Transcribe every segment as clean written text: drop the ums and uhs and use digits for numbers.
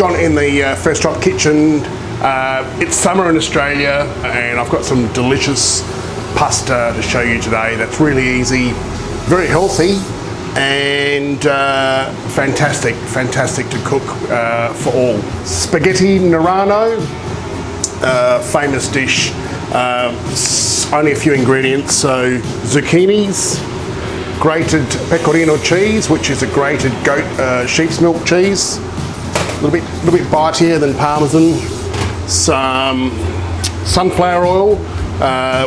John in the First Drop Kitchen. It's summer in Australia and I've got some delicious pasta to show you today that's really easy, very healthy and fantastic to cook for all. Spaghetti Nerano, famous dish, only a few ingredients, so zucchinis, grated pecorino cheese, which is a grated goat sheep's milk cheese, a little bit bitier than Parmesan, some sunflower oil,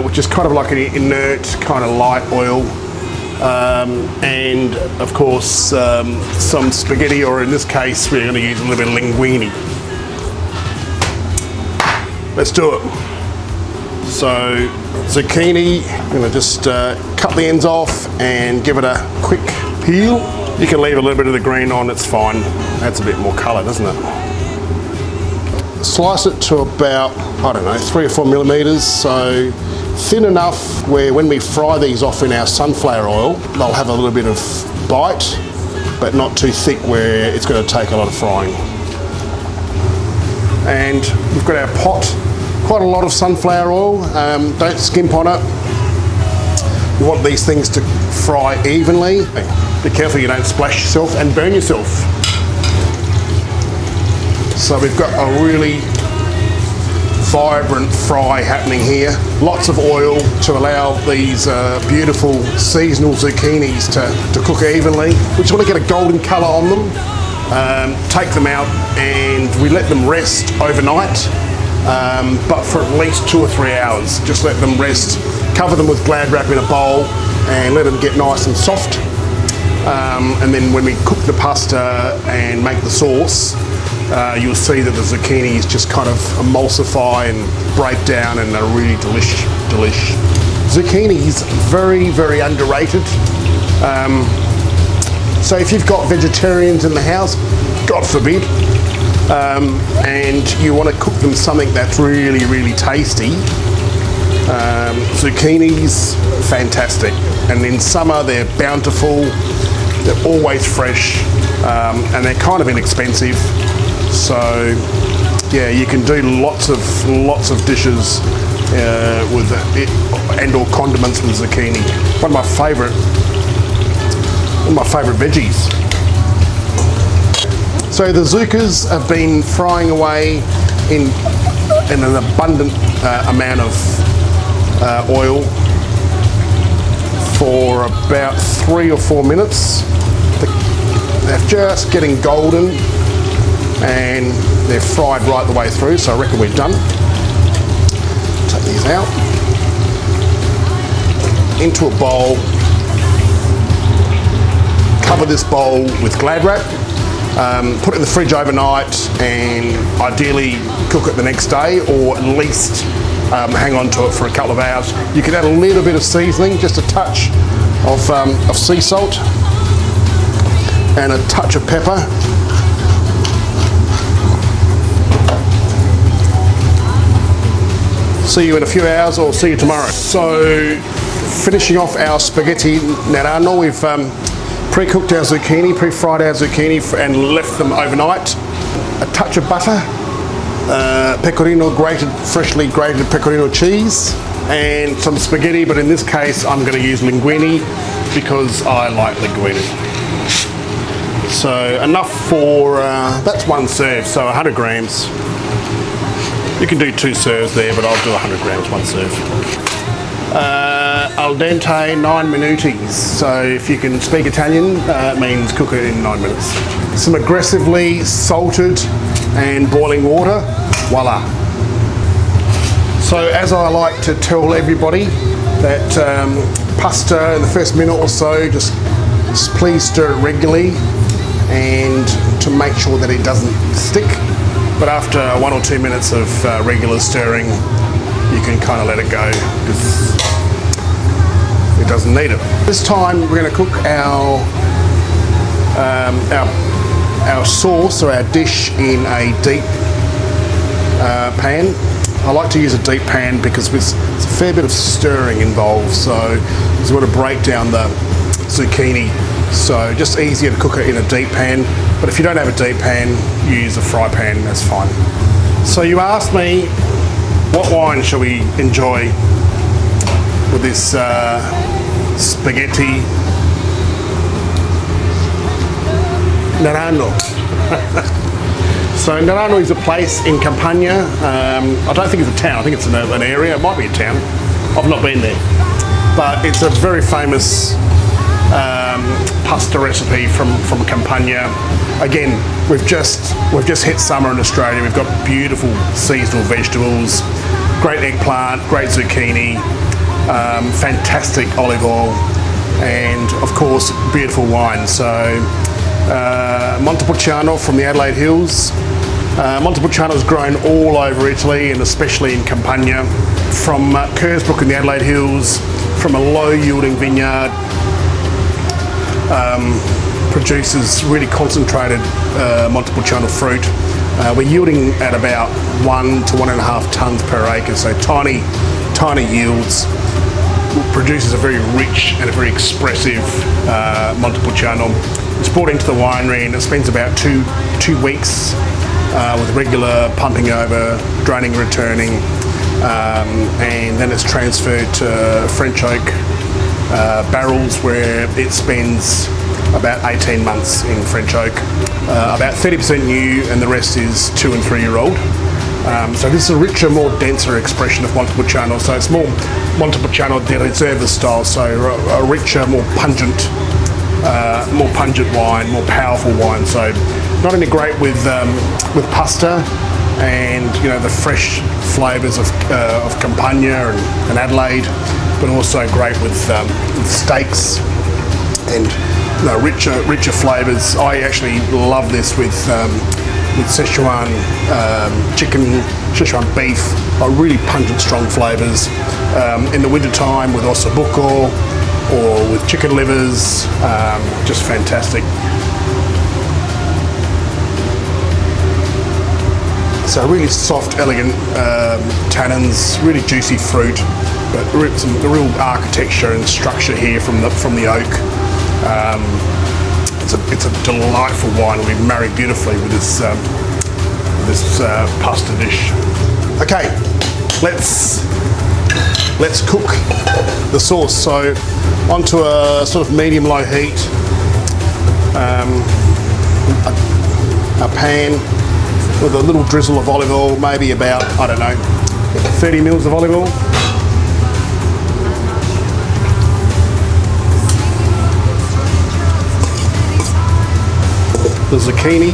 which is kind of like an inert, kind of light oil, and of course some spaghetti, or in this case we're going to use a little bit of linguine. Let's do it. So zucchini, I'm going to just cut the ends off and give it a quick peel. You can leave a little bit of the green on, it's fine. Adds a bit more colour, doesn't it? Slice it to about, I don't know, 3 or 4 millimetres, so thin enough where when we fry these off in our sunflower oil, they'll have a little bit of bite, but not too thick where it's going to take a lot of frying. And we've got our pot, quite a lot of sunflower oil, don't skimp on it. You want these things to fry evenly. Be careful you don't splash yourself and burn yourself. So we've got a really vibrant fry happening here. Lots of oil to allow these beautiful seasonal zucchinis to cook evenly. We just want to get a golden colour on them. Take them out and we let them rest overnight, but for at least 2 or 3 hours. Just let them rest, cover them with Glad wrap in a bowl and let them get nice and soft. And then when we cook the pasta and make the sauce, you'll see that the zucchinis just kind of emulsify and break down and are really delish. Zucchinis, very underrated. So if you've got vegetarians in the house, God forbid, and you want to cook them something that's really tasty, zucchinis, fantastic. And in summer they're bountiful, they're always fresh, and they're kind of inexpensive. So yeah, you can do lots of dishes with it, and/or condiments with zucchini. One of my favourite veggies. So the zuccas have been frying away in an abundant amount of oil for about 3 or 4 minutes. They're just getting golden and they're fried right the way through, so I reckon we're done. Take these out. Into a bowl. Cover this bowl with Glad wrap. Put it in the fridge overnight and ideally cook it the next day, or at least hang on to it for a couple of hours. You can add a little bit of seasoning, just a touch of sea salt and a touch of pepper. See you in a few hours, or see you tomorrow. So finishing off our spaghetti Nerano, we've pre-cooked our zucchini, pre-fried our zucchini and left them overnight. A touch of butter, pecorino, freshly grated pecorino cheese, and some spaghetti, but in this case I'm going to use linguine because I like linguine. So enough for, that's 1 serve, so 100 grams. You can do 2 serves there, but I'll do 100 grams, 1 serve. Al dente 9 minuti. So if you can speak Italian, it means cook it in 9 minutes. Some aggressively salted and boiling water, voila. So as I like to tell everybody, that pasta in the first minute or so, just please stir it regularly and to make sure that it doesn't stick. But after 1 or 2 minutes of regular stirring, you can kind of let it go because it doesn't need it. This time we're going to cook our sauce, or our dish, in a deep pan. I like to use a deep pan because there's a fair bit of stirring involved, so you want to break down the zucchini So just easier to cook it in a deep pan. But if you don't have a deep pan, use a fry pan, that's fine. So you asked me, what wine shall we enjoy with this spaghetti Nerano? So Nerano is a place in Campania. I don't think it's a town, I think it's an area. It might be a town. I've not been there. But it's a very famous pasta recipe from Campania. Again, we've just hit summer in Australia. We've got beautiful seasonal vegetables, great eggplant, great zucchini, fantastic olive oil, and of course beautiful wine. So Montepulciano from the Adelaide Hills. Montepulciano is grown all over Italy and especially in Campania. From Kersbrook in the Adelaide Hills, from a low yielding vineyard, produces really concentrated Montepulciano fruit. We're yielding at about 1 to 1.5 tonnes per acre, so tiny yields. Produces a very rich and a very expressive Montepulciano. It's brought into the winery and it spends about two weeks with regular pumping over, draining, returning, and then it's transferred to French oak barrels where it spends about 18 months in French oak. About 30% new and the rest is 2 and 3 year old. So this is a richer, more denser expression of Montepulciano. So it's more Montepulciano de Reserva style, so a richer, more pungent wine, more powerful wine. So not only great with pasta and the fresh flavours of Campania and Adelaide, but also great with steaks and richer flavours. I actually love this with Szechuan chicken, Szechuan beef, really pungent, strong flavours. In the winter time with ossobuco or with chicken livers, just fantastic. So really soft, elegant tannins, really juicy fruit, but the real architecture and structure here from the oak. It's a delightful wine. We marry beautifully with this pasta dish. Okay, let's cook the sauce. So onto a sort of medium-low heat, a pan with a little drizzle of olive oil, maybe about, I don't know, 30 mils of olive oil. The zucchini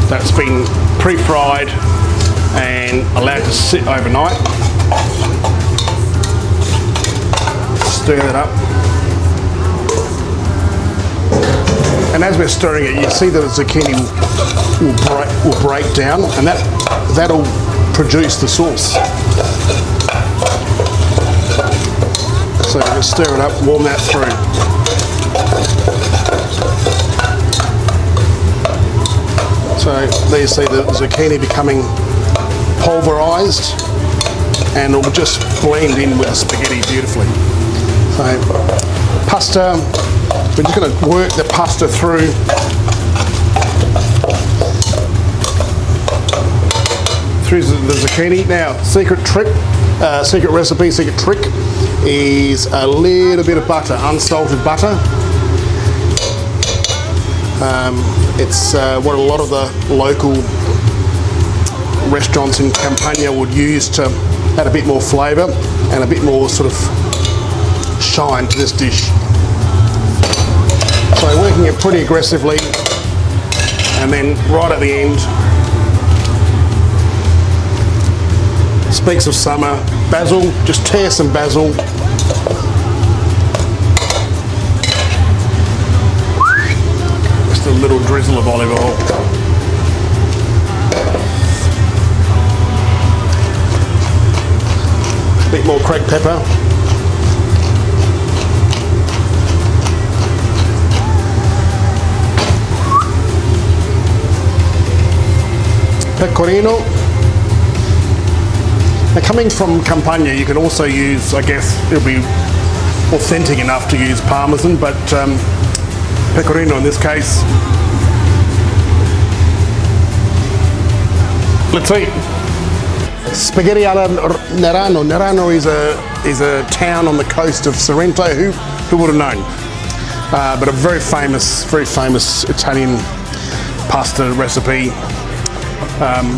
that's been pre-fried and allowed to sit overnight. Stir that up. And as we're stirring it, you see that the zucchini will break down, and that'll produce the sauce. So just stir it up, warm that through. So there you see the zucchini becoming pulverised, and it will just blend in with the spaghetti beautifully. So pasta, we're just going to work the pasta through. Through the zucchini. Now, secret recipe, secret trick is a little bit of butter, unsalted butter. It's what a lot of the local restaurants in Campania would use to add a bit more flavour and a bit more sort of shine to this dish. So working it pretty aggressively, and then right at the end, speaks of summer, basil, just tear some basil. Just a little drizzle of olive oil. A bit more cracked pepper. Pecorino. Now, coming from Campania, you can also use, I guess it'll be authentic enough to use Parmesan, but pecorino in this case. Let's eat. Spaghetti alla Nerano. Nerano is a town on the coast of Sorrento. Who would have known? But a very famous Italian pasta recipe.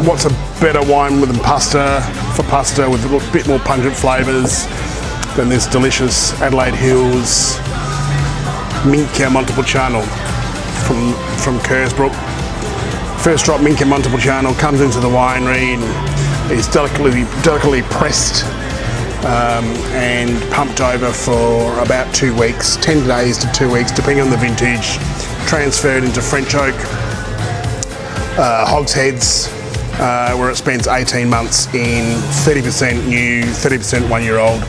What's a better wine than pasta for pasta with a bit more pungent flavours than this delicious Adelaide Hills Minchia Montepulciano from Kersbrook. First drop Minchia Montepulciano comes into the winery and is delicately pressed and pumped over for about 2 weeks, 10 days to 2 weeks, depending on the vintage. Transferred into French oak hogsheads, where it spends 18 months in 30% new, 30% 1-year-old,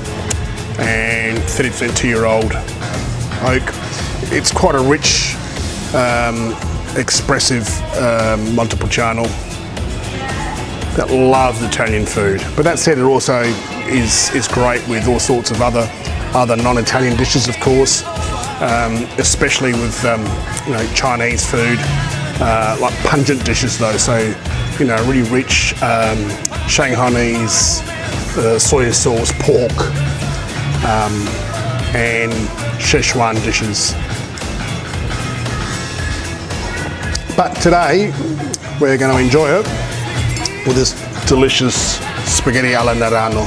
and 30% 2-year-old oak. It's quite a rich, expressive Montepulciano that loves Italian food. But that said, it also is great with all sorts of other non-Italian dishes, of course, especially with Chinese food, like pungent dishes though. So really rich Shanghainese soy sauce pork and Szechuan dishes. But today we're going to enjoy it with this delicious spaghetti alla Nerano.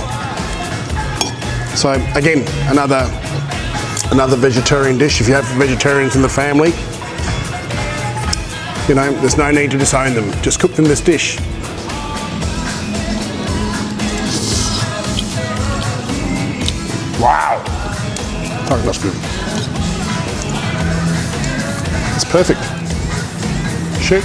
So again, another vegetarian dish. If you have vegetarians in the family, there's no need to disown them. Just cook them this dish. Wow, oh, that's good. It's perfect. Shoot.